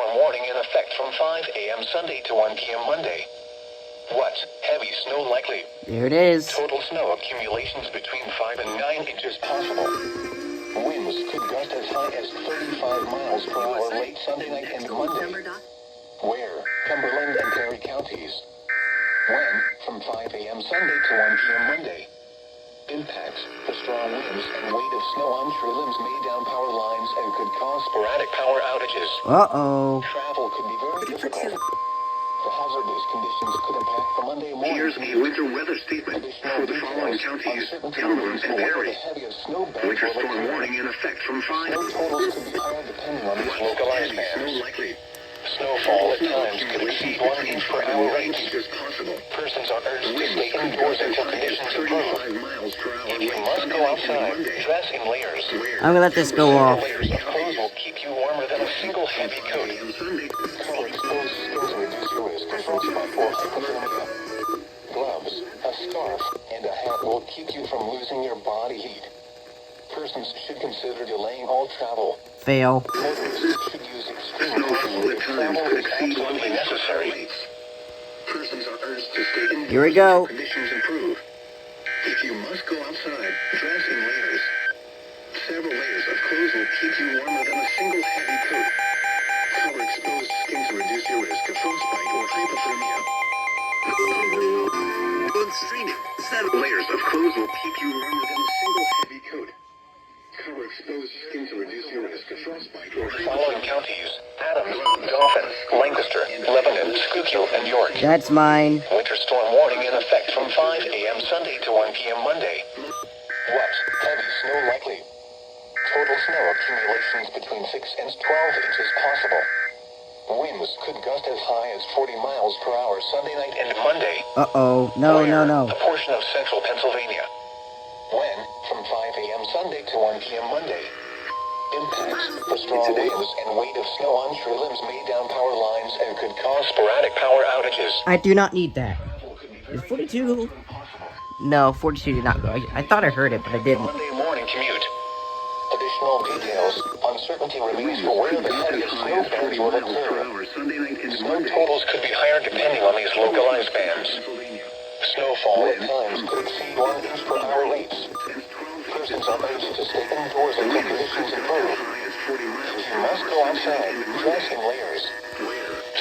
storm warning in effect from 5 a.m. Sunday to 1 p.m. Monday. What? Heavy snow likely. There it is. Total snow accumulations between 5 and 9 inches possible. Winds could gust as high as 35 miles per hour late Sunday night and Monday. Where? Cumberland and Perry counties. When? From 5 a.m. Sunday to 1 p.m. Monday. Impacts: the strong winds and weight of snow on tree limbs may down power lines and could cause sporadic power outages. Uh-oh. Travel could be very difficult. The hazardous conditions could impact the Monday morning. Here's a winter weather statement for the following counties: Cumberland and Perry. Winter storm warning in effect from 5. Snow totals could be higher depending on these localized Snow bands. likely. Snowfall at times could exceed 1 inch per hour rates. Persons are urged to stay indoors until conditions improve. If you must go outside, dress in layers. I'm gonna let this go off. Layers of clothes will keep you warmer than a single heavy coat. Cover exposed skin to reduce your risk of frostbite or hypothermia. Gloves, a scarf, and a hat will keep you from losing your body heat. Persons should consider delaying all travel. Fail. Motorists should use extreme caution if travel is absolutely necessary. Persons are urged to stay indoors Here we go. until conditions improve. If you must go outside, dress in layers. Several layers of clothes will keep you warmer than a single heavy coat. Cover exposed skin to reduce your risk of frostbite or hypothermia. Several layers of clothes will keep you warmer than a single heavy coat. Cover exposed skin to reduce your risk of frostbite or Following hypothermia. counties: Adams, Dauphin, Lancaster, Lebanon, Schuylkill, and York. That's mine. Winter storm warning in effect from 5 a.m. Sunday to 1 p.m. Monday. What? Heavy snow likely. Total snow accumulations between 6 and 12 inches possible. Winds could gust as high as 40 miles per hour Sunday night and Monday. Uh-oh. No, Where? no, no. A portion of central Pennsylvania. When? From 5 a.m. Sunday to 1 p.m. Monday. Impacts: the strong winds and weight of snow on tree limbs may down power lines and could cause sporadic power outages. I do not need that. Is 42? No, 42 did not go. I thought I heard it, but I didn't. Monday morning commute. Additional details: uncertainty remains for where the heaviest snow bands will occur. Snow totals could be higher depending on these localized bands. Snowfall at times could exceed 1 inch per hour rates. Persons are urged to stay indoors until conditions improve. If you must go outside, dress in layers.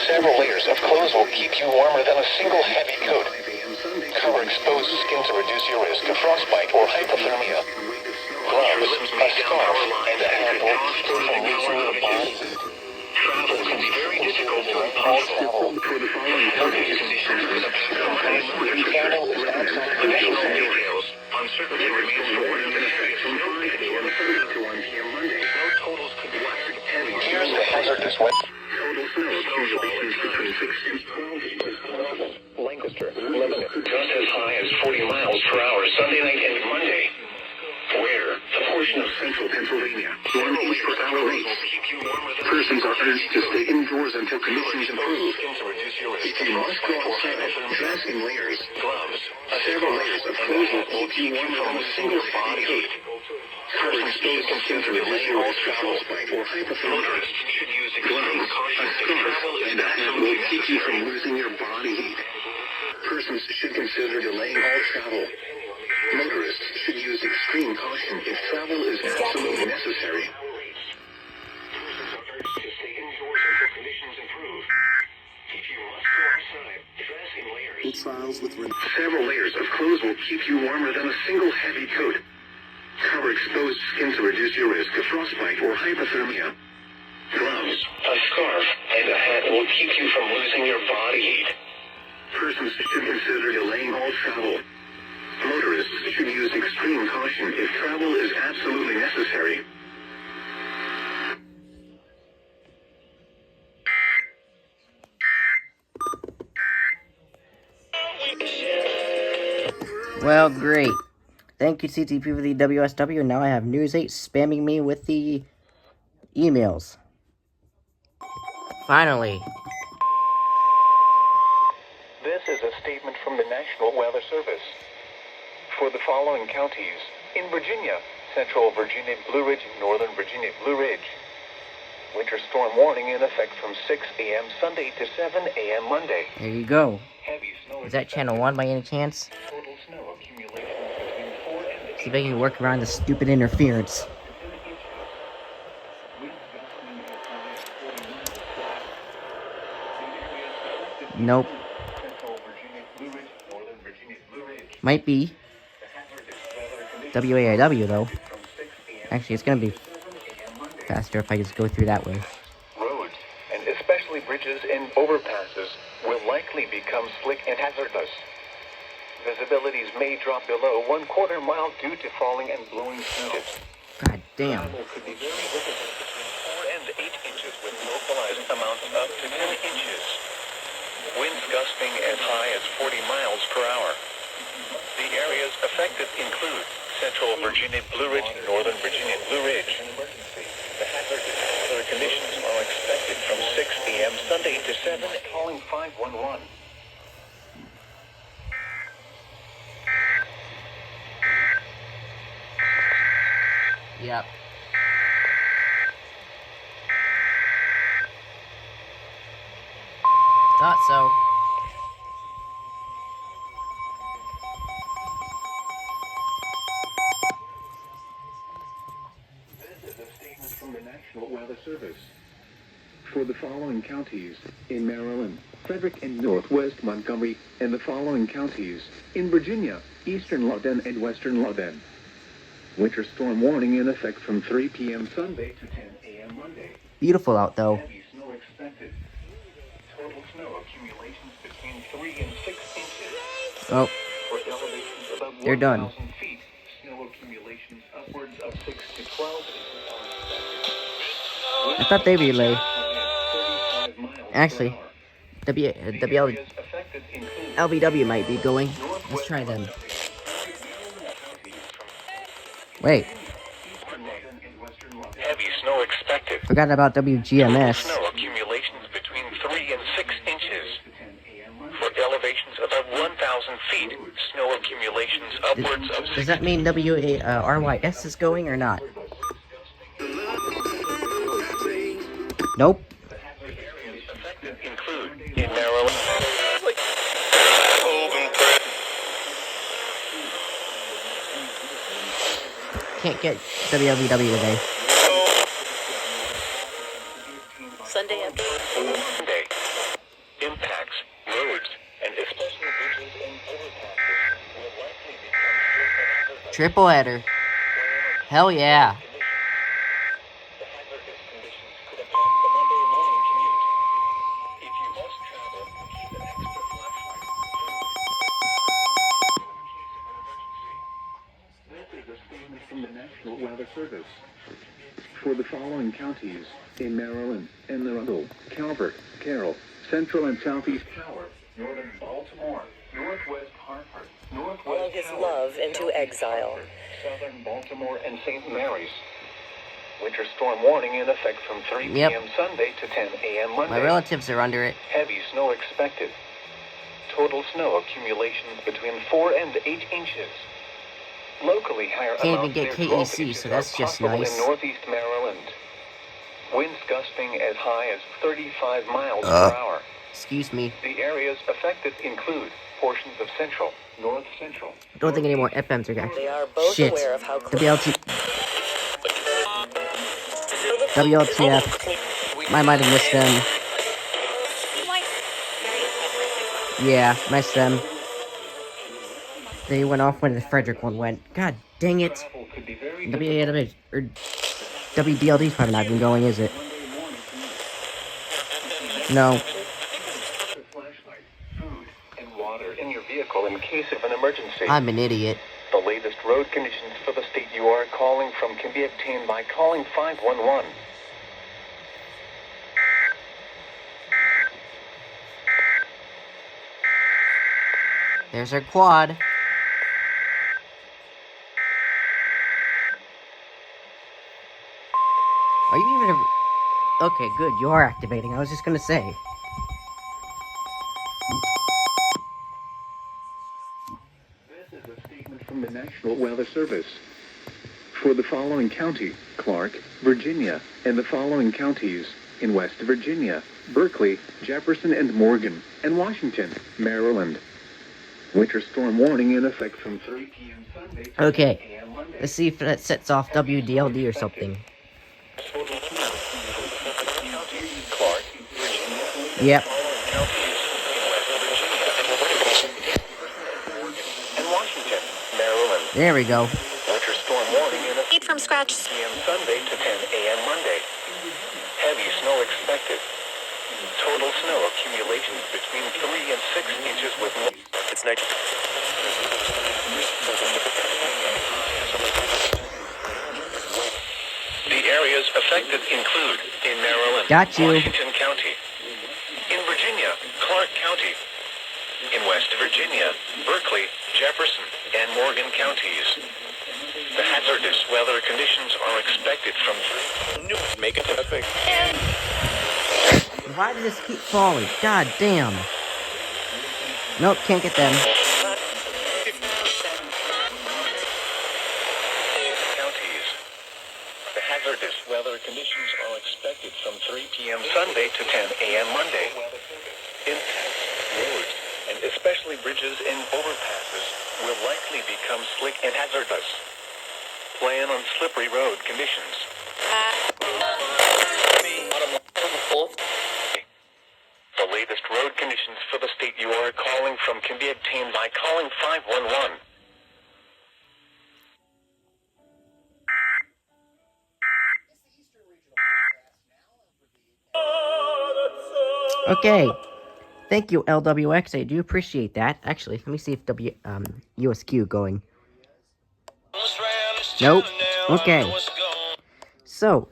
Several layers of clothes will keep you warmer than a single heavy coat. Cover exposed skin to reduce your risk of frostbite or hypothermia. Gloves, a scarf, and a hat will keep you from losing your body heat. Travel can be very difficult to all travel. Travel is absolutely necessary. Uncertainty remains for when in effect from 5 a.m. Sunday to 1 p.m. Monday. Snow totals could be higher depending on here's the hazardous weather. Total snow accumulations between 6 and 12 inches. Lancaster, Lebanon, just as high as 40 miles per hour Sunday night and Monday. Where? A portion of central Pennsylvania. 1 inch per hour rates. Persons are urged to stay indoors until conditions improve. If you must go outside, dress in layers. Several layers of clothes will keep you warmer than a single heavy coat. Cover exposed skin to reduce your risk of frostbite or hypothermia. Gloves, a scarf, and a hat will keep you from losing your body heat. Persons should consider delaying all travel. Motorists should use extreme caution if travel is absolutely necessary. Persons are urged to stay indoors until conditions improve. If you must go outside, dress in layers. Several layers of clothes will keep you warmer than a single heavy coat. Cover exposed skin to reduce your risk of frostbite or hypothermia. Gloves, a scarf, and a hat will keep you from losing your body heat. Persons should consider delaying all travel. Motorists should use extreme caution if travel is absolutely necessary. Well, great. Thank you, CTP, for the WSW. Now I have News 8 spamming me with the emails. Finally. This is a statement from the National Weather Service. For the following counties: in Virginia, Central Virginia Blue Ridge, Northern Virginia Blue Ridge. Winter storm warning in effect from 6 a.m. Sunday to 7 a.m. Monday. There you go. Heavy snow Is that channel 1 by any chance? Total snow accumulations between 4 and 8 See if I can work around the stupid interference. Nope. Might be WAIW though. Actually, it's gonna be faster if I just go through that way. Roads, and especially bridges and overpasses, will likely become slick and hazardous. Visibilities may drop below 1/4 mile due to falling and blowing snow. God damn. Travel could be very difficult between 4 and 8 inches with localized amounts up to 10 inches. Winds gusting as high as 40 miles per hour. The areas affected include Central Virginia Blue Ridge, Northern Virginia Blue Ridge. The hazardous weather conditions are expected from 6 a.m. Sunday to 7. Calling 511. Yep. Thought so. This is a statement from the National Weather Service. For the following counties in Maryland, Frederick and Northwest Montgomery, and the following counties in Virginia, Eastern Loudoun and Western Loudoun. Winter storm warning in effect from 3 p.m. Sunday to 10 a.m. Monday. Beautiful out though. Heavy snow expected. Total snow accumulations between 3 and 6 inches. Oh, For elevations above they're done. 1,000 feet, snow accumulations upwards of 6 to 12 inches are expected. I thought they relay. 35 miles per Actually, hour. WL, Areas affected include LBW might be going. Let's try them. Wait, Heavy snow expected. forgot about WGMS. Snow accumulations between 3 and 6 inches. For elevations above 1,000 feet, snow accumulations upwards of Does that mean WARYS is going or not? Nope. areas affected include in Maryland. Can't get WLVW today. Sunday after. Monday. Impacts, roads, and especially bridges and overpasses will likely become slick and hazardous. Triple header. Hell yeah. The hazardous conditions could affect the Monday morning commute. If you must travel, keep an extra flashlight. This is a statement from the National Weather Service. For the following counties in Maryland, Anne Arundel, Calvert, Carroll, Central and Southeast Howard, Northern Baltimore, Northwest Hartford, All Northwest his Howard, love into Southeast exile. Hartford, Southern Baltimore, and St. Mary's. Winter storm warning in effect from 3 Yep. p.m. Sunday to 10 a.m. Monday. My relatives are under it. Heavy snow expected. Total snow accumulations between 4 and 8 inches. Locally higher Can't even amounts get near KEC, 12 so inches that's are just possible nice. in northeast Maryland. Winds gusting as high as 35 miles per hour. Excuse me. The areas affected include portions of central, north central. I don't think any more FMs are going. They are both Shit. aware of how WLTF. I might have missed them. Yeah, missed them. They went off when the Frederick one went. God dang it. Travel could be very WAW or WBLD's probably not even going, is it? No. flashlight, food, and water in your vehicle in case of an emergency. I'm an idiot. The latest road conditions for the state you are calling from can be obtained by calling 511. There's our quad. Are you even... Okay, good. You are activating. I was just gonna say. This is a statement from the National Weather Service. For the following county, Clark, Virginia, and the following counties in West Virginia: Berkeley, Jefferson and Morgan, and Washington, Maryland. Winter storm warning in effect from 3 p.m. Sunday to Okay. 10 a.m. Monday. Let's see if that sets off WDLD or something. Clark, Yep. and Washington, Maryland. There we go. Winter storm warning in effect Eat from scratch. p.m. Sunday to 10 a.m. Monday. Heavy snow expected. Total snow accumulations between 3 and 6 inches with it's night. The areas affected include in Maryland, Got you. Washington County, in Virginia, Clark County, in West Virginia, Berkeley, Jefferson, and Morgan counties. The hazardous weather conditions are expected from make it epic. Why did this keep falling? God damn. Nope, can't get them. Counties. The hazardous weather conditions are expected from 3 p.m. Sunday to 10 a.m. Monday. Impacts, roads, and especially bridges and overpasses will likely become slick and hazardous. Plan on slippery road conditions. The latest road conditions for the state you are calling from can be obtained by calling 511. Okay. Thank you, LWX. I do appreciate that. Actually, let me see if USQ going. Nope. Okay. So,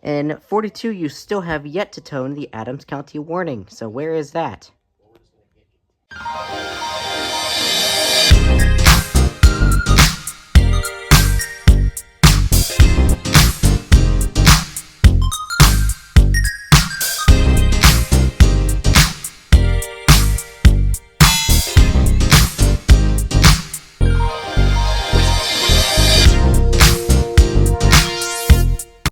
in 42, you still have yet to tone the Adams County warning. So where is that?